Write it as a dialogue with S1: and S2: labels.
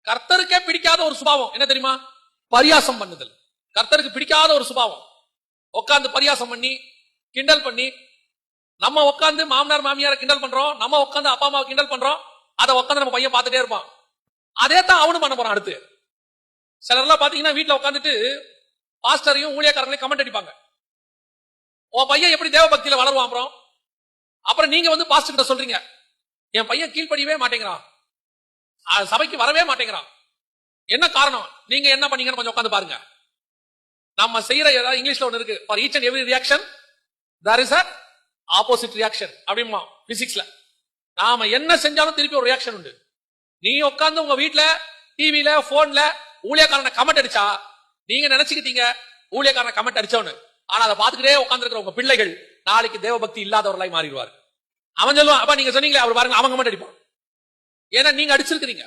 S1: கர்த்தருக்கே பிடிக்காத ஒரு சுபாவம் என்ன தெரியுமா? பரியாசம் பண்ணுதல். கர்த்தருக்கு பிடிக்காத ஒரு சுபாவம். உட்கார்ந்து பரியாசம் பண்ணி கிண்டல் பண்ணி, நம்ம உட்கார்ந்து மாமனார் மாமியார கிண்டல் பண்றோம், நம்ம உட்கார்ந்து அப்பா அம்மாவை கிண்டல் பண்றோம், அதை உட்கார்ந்து நம்ம பையன் பார்த்துட்டே இருப்பான். அதே தான் அவனும் பண்ண போறான். அடுத்து சிலர்லாம் பாத்தீங்கன்னா வீட்டுல உட்காந்துட்டு பாஸ்டரையும் ஊழியக்காரங்களையும் கமெண்ட் அடிப்பாங்க. உன் பையன் எப்படி தேவ பக்தியில வளருவான்? அப்புறம் நீங்க வந்து பாஸ்டர் கிட்ட சொல்றீங்க, என் பையன் கீழ்ப்படியவே மாட்டேங்கிறான், சபைக்கு வரவே மாட்டேங்கிறான். என்ன காரணம்? நீங்க என்ன பண்ணீங்கன்னு கொஞ்சம் உட்காந்து பாருங்க. நம்ம செய்யற ஏதாவது இங்கிலீஷ்ல ஒண்ணு இருக்கு, for each and every reaction there is a opposite reaction அப்படிமா பிசிக்ஸ்ல. நாம என்ன செஞ்சாலும் திருப்பி ஒரு ரியாக்ஷன் உண்டு. நீ உட்கார்ந்து உங்க வீட்டுல டிவில போன்ல ஊழியக்காரனை கமெண்ட் அடிச்சா நீங்க நினைச்சுக்கிட்டீங்க ஊழியக்காரனை கமெண்ட் அடிச்சவனு. ஆனா அதை பாத்துக்கிட்டே உட்கார்ந்து இருக்கிற உங்க பிள்ளைகள் நாளைக்கு தேவபக்தி இல்லாதவர்களாய் மாறிடுவார். அவன் சொல்லுவான், அப்ப நீங்க சொன்னீங்களே அவர் பாருங்க அவன் கமெண்ட் அடிப்பான். ஏன்னா நீங்க அடிச்சிருக்கீங்க.